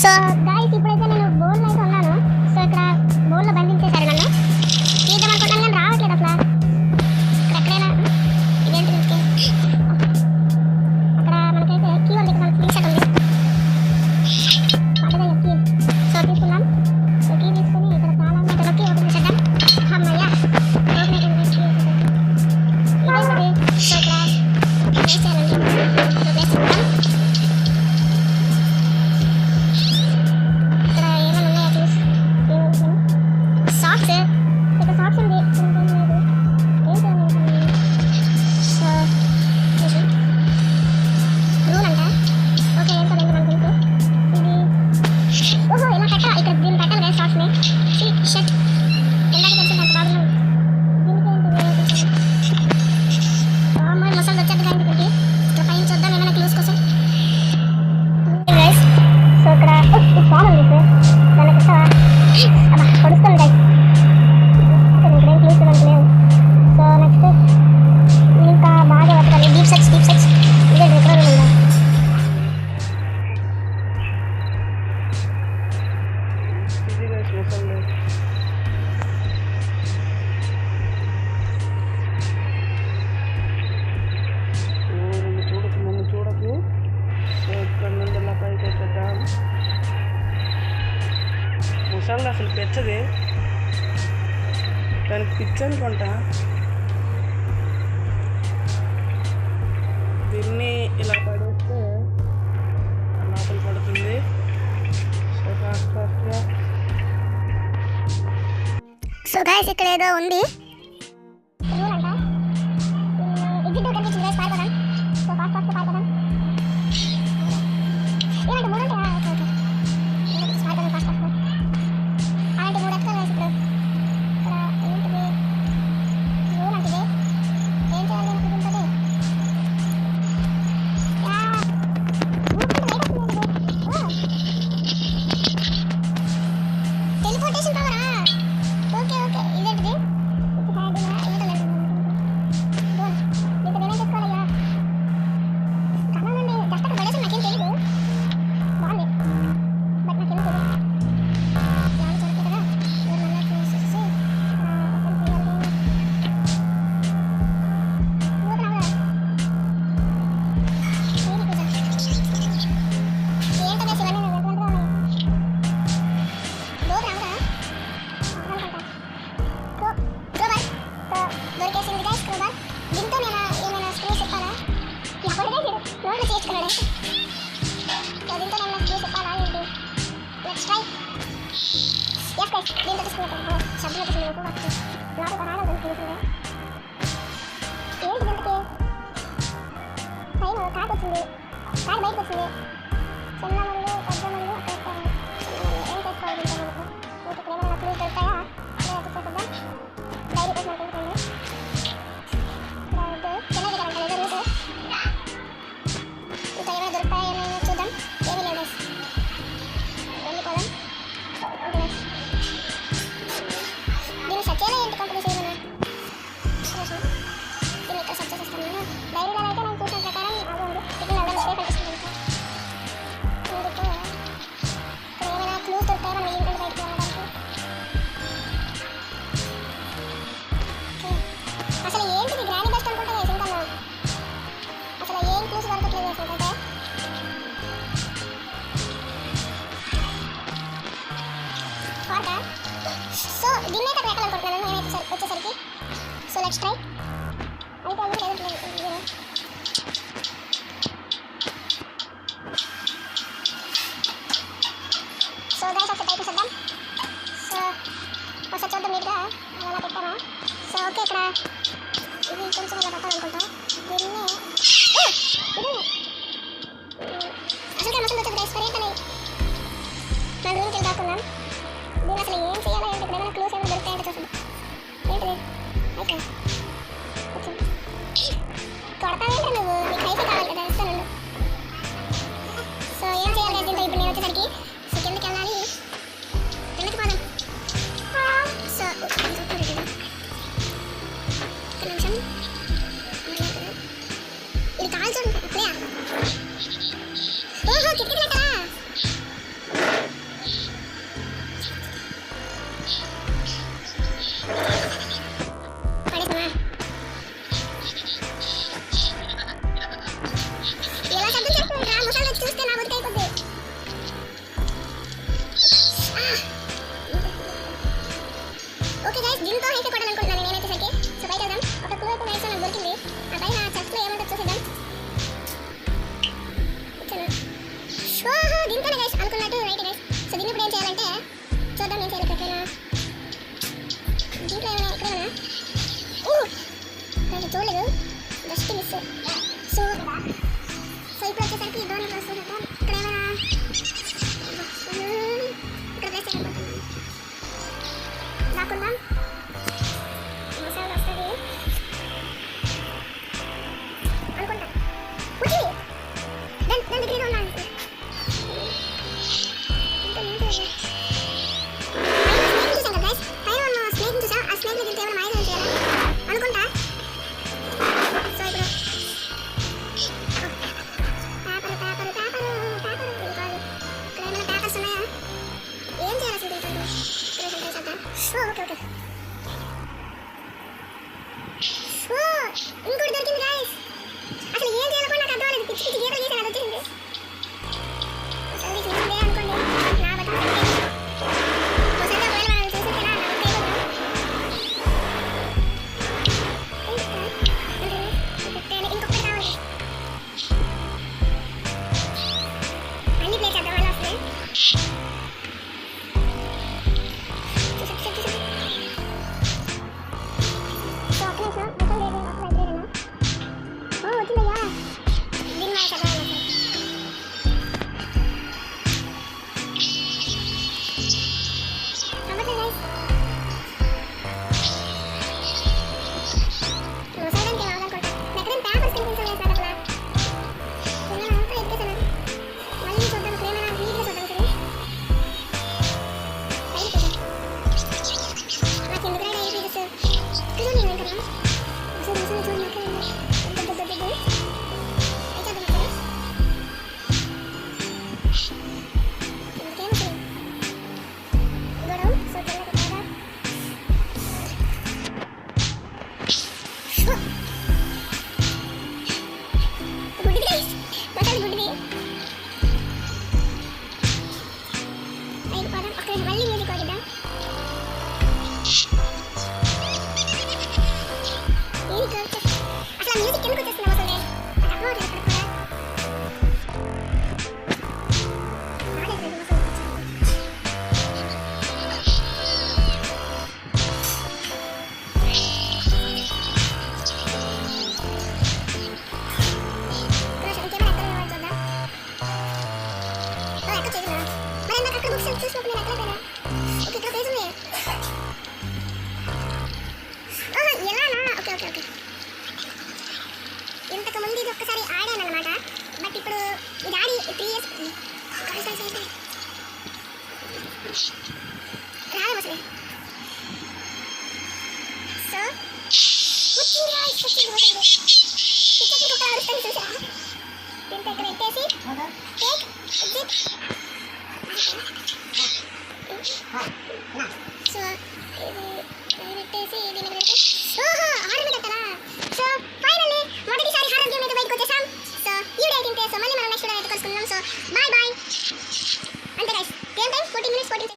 So guys ఇప్పుడైతే నేను బోర్డులో అయితే ఉన్నాను. సో ఇక్కడ బోర్డులో బంధించేశారు నన్ను. తీద్దాం అనుకుంటాను కానీ రావట్లేదు అసలు. ఎక్కడైనా ఇదేంటి అక్కడ మనకైతే కీ ఉంది, ఇక్కడ మనకి రీసెట్ ఉంది. పడదా కీ. సో తీసుకున్నాం. సో కీ తీసుకుని ఇక్కడ చాలా ఉన్నాయి, నొక్కి ఓపెన్ చేద్దాం. అమ్మయ్య ఓపెన్ అయిపోయింది. కీ ఇదేంటి. సో ఇక్కడ ప్లేస్ చేయాలండి. సో ప్లేస్ చేద్దాం. ముసళ్ళు అసలు పెచ్చది, దానికి పిచ్చి అనుకుంటా. దీన్ని ఇలా పడేస్తే లోపల పడుతుంది. సో ఫాస్ట్ ఫాస్ట్గా. సో గాయ్స్ ఇక్కడ ఏదో ఉంది. సో దీన్ని అయితే ఎక్కాలనుకుంటున్నాను నేనైతే వచ్చేసరికి. So let's try. అయితే అందులో సో గైస్ ఒకసారి టైప్ చేద్దాం. సో ఒకసారి చూద్దాం నీట్గా అలా పెట్టాను. సో ఓకే ఇక్కడ ఇది కొంచెం ఇలా పెట్టాలనుకుంటాం. దీన్ని అసలు మసలు వచ్చేది గైస్. ఏంటని నా రూమ్కి వెళ్ళి దాక్కున్నాం. దీన్ని అసలు ఏం చేయాలో ఏంటి, ఇక్కడ ఏమైనా క్లూస్ ఏమైనా దొరుకుతాయంటే చూద్దాం. ఏంటిది అయితే చూద్దాం నేను చేయాలి ఎక్కడైనా దీంట్లో ఏమైనా ఎక్కడైనా నాకు చూడలేదు జస్ట్ మిస్. సో ఇప్పుడు వచ్చేసరికి డోర్ నెంబర్ వస్తుంది చూద్దాం ఇక్కడ ఏమైనా ఇక్కడ ప్లేస్ చేయకపోతున్నాను రాకుందాం మసాలా వస్తుంది అనుకుంటా వచ్చింది దాని దగ్గర ఉన్నాను చూసాం కదా గైస్ పైన ఉన్న స్నేక్ చూసా ఆ స్నేక్ దగ్గర ఏమైనా మైదా చేయాలి అనుకుంటా. సో ఇప్పుడు ఇక్కడ ఏమైనా పేపర్స్ ఉన్నాయా ఏం చేయాలి అసలు ఓకే ఇంకోటి దొరికింది గైస్. అసలు ఏం చేయాలో కూడా నాకు అర్థం అవ్వలేదు. పిచ్చి పిచ్చి గీతలు గీసాను అది వచ్చింది అసలు ఇది చూసిందే అనుకోండి నా బట్టి ఒకసారి ఒకవేళ మనం చూసేది ఎలా ఇంకొకటి కావాలి అన్ని ప్లేస్ చేద్దాం వల్ల వస్తుంది. ఇంతకు ముందు ఇది ఒక్కసారి ఆడాను అనమాట. బట్ ఇప్పుడు ఇది ఆడి 3 years రాలేదు అసలు. సో వచ్చింది ఒక అరుస్తాను చూసా దీంతో ఇక్కడ పెట్టేసి సో ఇది పెట్టేసి దీన్ని పెడితే ఓహో ఆర్డర్ పెట్టాలా. సో ఫైనల్లీ మొదటిసారి హారర్ గేమ్ అయితే బయటకు వచ్చేసాం. సో ఈ వీడియో అయితే సో మళ్ళీ మనం నెక్స్ట్ వీడియో అయితే కలుసుకుందాం. So bye bye.